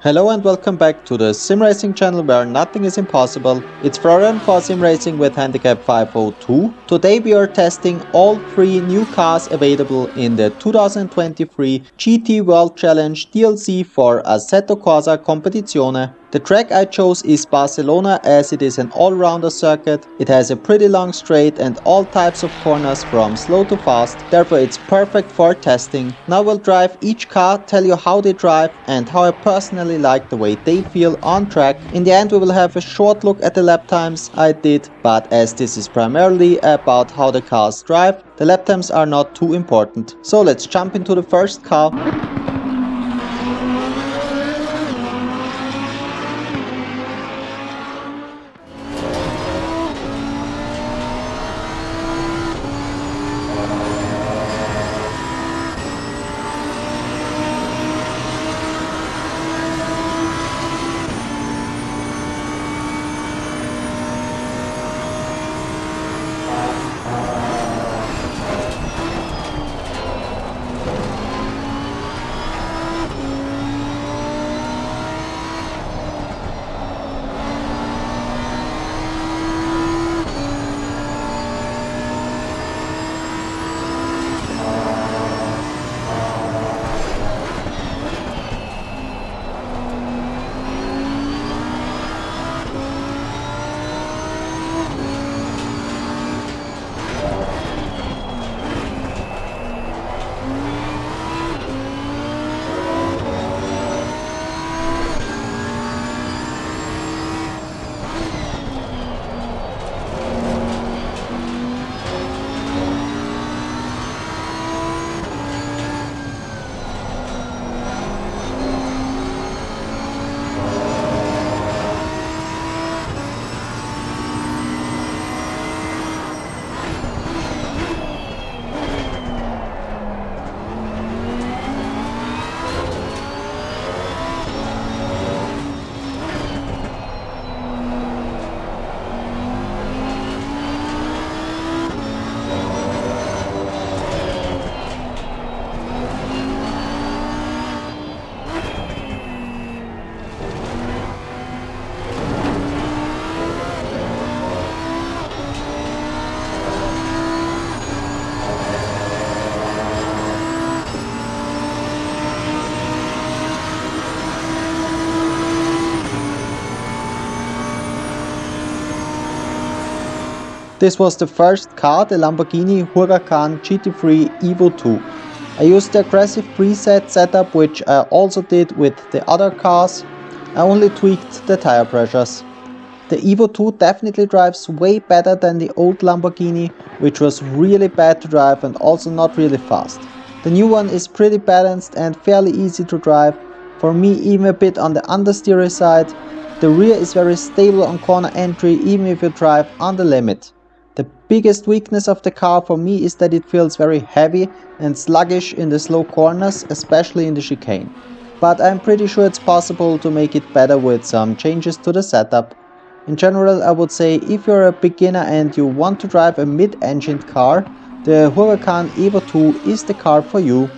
Hello and welcome back to the simracing channel where nothing is impossible. It's Florian for simracing with handicap 502. Today we are testing all three new cars available in the 2023 GT World Challenge DLC for Assetto Corsa Competizione. The track I chose is Barcelona as it is an all-rounder circuit. It has a pretty long straight and all types of corners from slow to fast, therefore it's perfect for testing. Now we'll drive each car, tell you how they drive and how I personally like the way they feel on track. In the end we will have a short look at the lap times I did, but as this is primarily about how the cars drive, the lap times are not too important. So let's jump into the first car. This was the first car, the Lamborghini Huracan GT3 Evo 2. I used the aggressive preset setup which I also did with the other cars. I only tweaked the tire pressures. The Evo 2 definitely drives way better than the old Lamborghini, which was really bad to drive and also not really fast. The new one is pretty balanced and fairly easy to drive, for me even a bit on the understeery side. The rear is very stable on corner entry even if you drive on the limit. The biggest weakness of the car for me is that it feels very heavy and sluggish in the slow corners, especially in the chicane. But I'm pretty sure it's possible to make it better with some changes to the setup. In general, I would say if you're a beginner and you want to drive a mid-engined car, the Huracan Evo 2 is the car for you.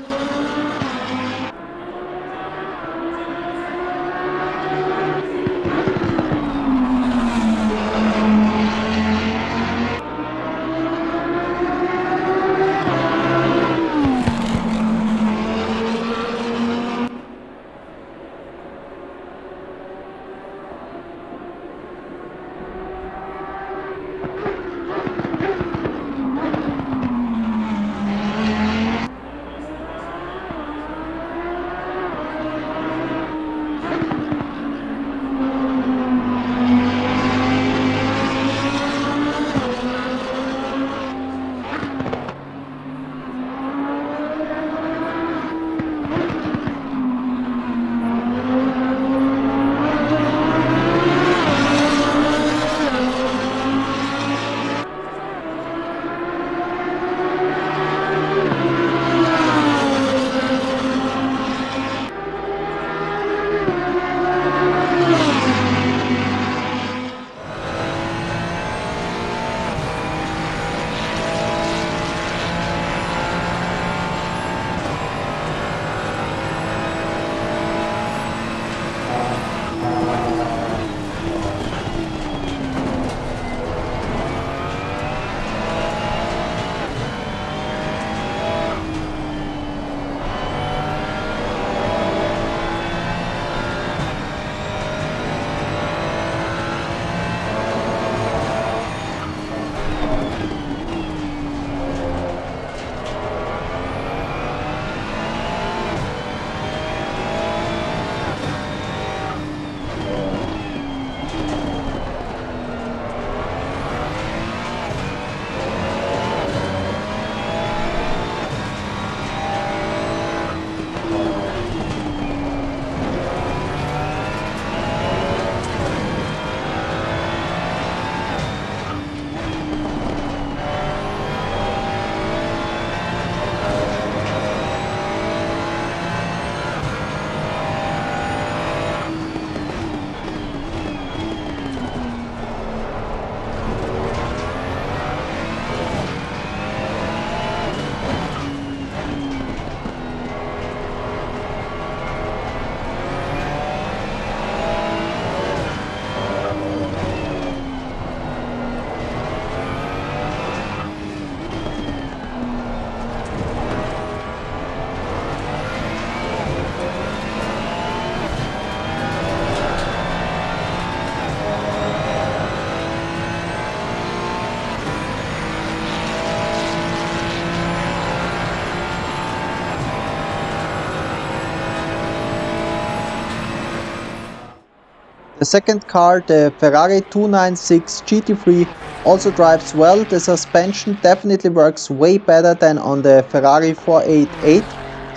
The second car, the Ferrari 296 GT3, also drives well. The suspension definitely works way better than on the Ferrari 488,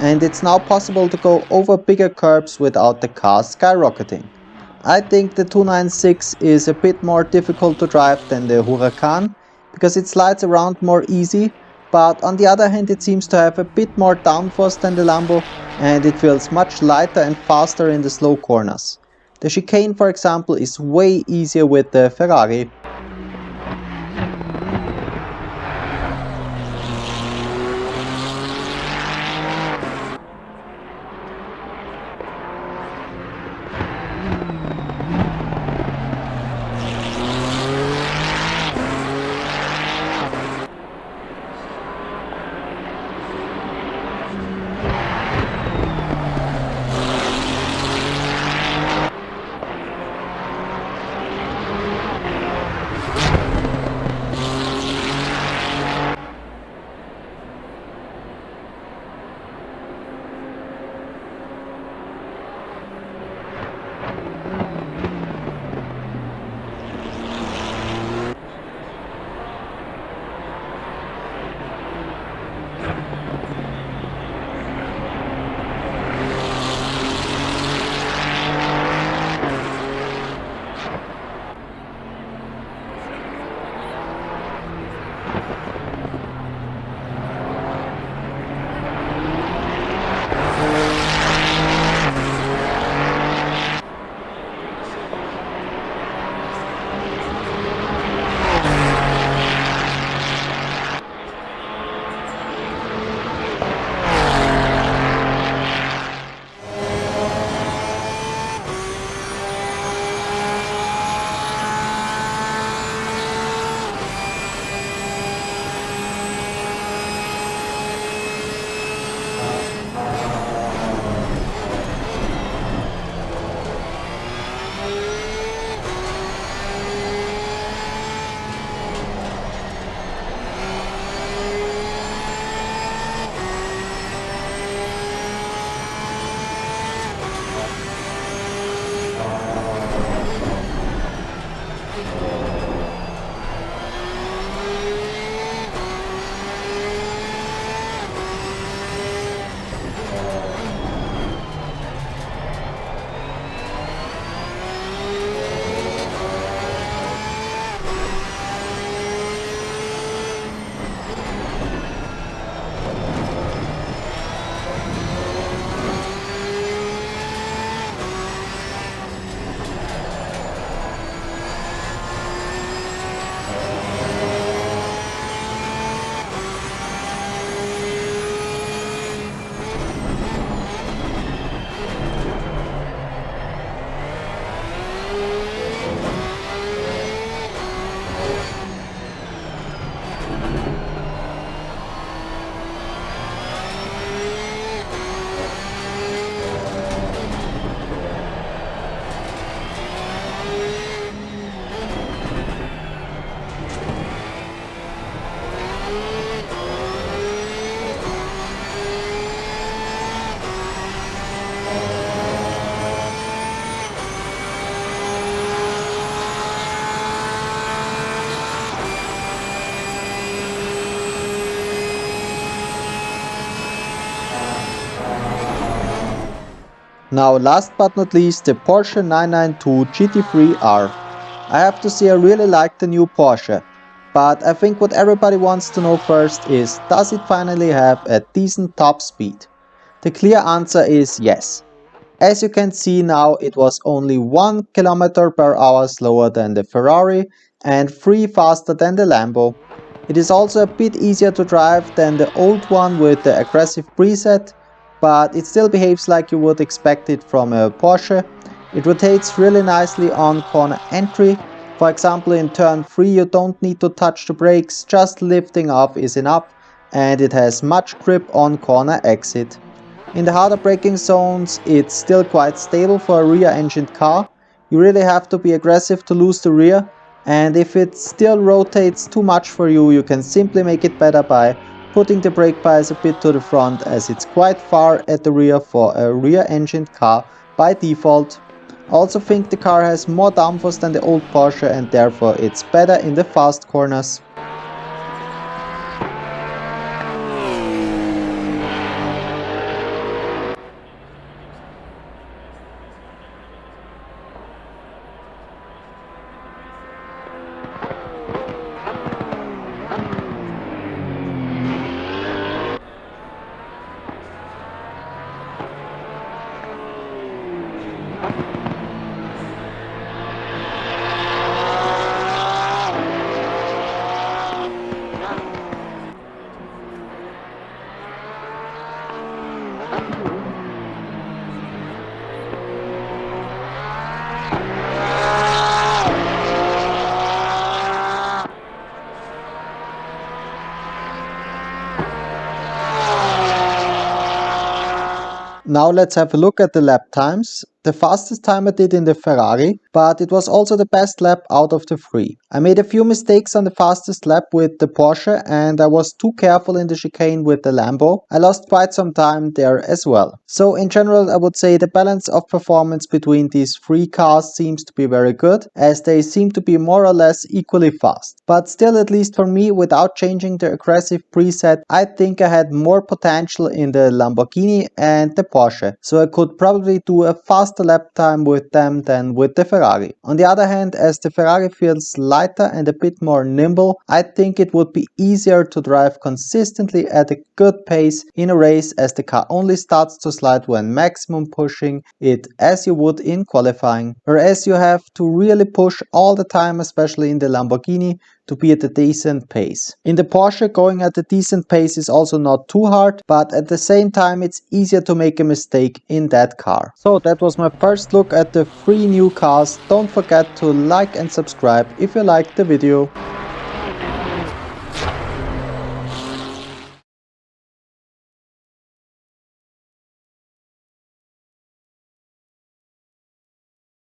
and it's now possible to go over bigger curbs without the car skyrocketing. I think the 296 is a bit more difficult to drive than the Huracan because it slides around more easy, but on the other hand it seems to have a bit more downforce than the Lambo and it feels much lighter and faster in the slow corners. The chicane, for example, is way easier with the Ferrari. Now last but not least, the Porsche 992 GT3R. I have to say I really like the new Porsche, but I think what everybody wants to know first is, does it finally have a decent top speed? The clear answer is yes. As you can see now, it was only 1 km per hour slower than the Ferrari and 3 faster than the Lambo. It is also a bit easier to drive than the old one with the aggressive preset, but it still behaves like you would expect it from a Porsche. It rotates really nicely on corner entry. For example, in turn 3 you don't need to touch the brakes, just lifting off is enough, and it has much grip on corner exit. In the harder braking zones, it's still quite stable for a rear-engined car. You really have to be aggressive to lose the rear, and if it still rotates too much for you, you can simply make it better by putting the brake bias a bit to the front, as it's quite far at the rear for a rear-engined car by default. I also think the car has more downforce than the old Porsche and therefore it's better in the fast corners. Now let's have a look at the lap times. The fastest time I did in the Ferrari, but it was also the best lap out of the three. I made a few mistakes on the fastest lap with the Porsche and I was too careful in the chicane with the Lambo. I lost quite some time there as well. So in general I would say the balance of performance between these three cars seems to be very good, as they seem to be more or less equally fast. But still, at least for me, without changing the aggressive preset, I think I had more potential in the Lamborghini and the Porsche, so I could probably do a faster lap time with them than with the Ferrari. On the other hand, as the Ferrari feels lighter and a bit more nimble, I think it would be easier to drive consistently at a good pace in a race, as the car only starts to slide when maximum pushing it, as you would in qualifying, whereas you have to really push all the time, especially in the Lamborghini, to be at a decent pace. In the Porsche, going at a decent pace is also not too hard, but at the same time it's easier to make a mistake in that car. So that was my first look at the 3 new cars. Don't forget to like and subscribe if you liked the video.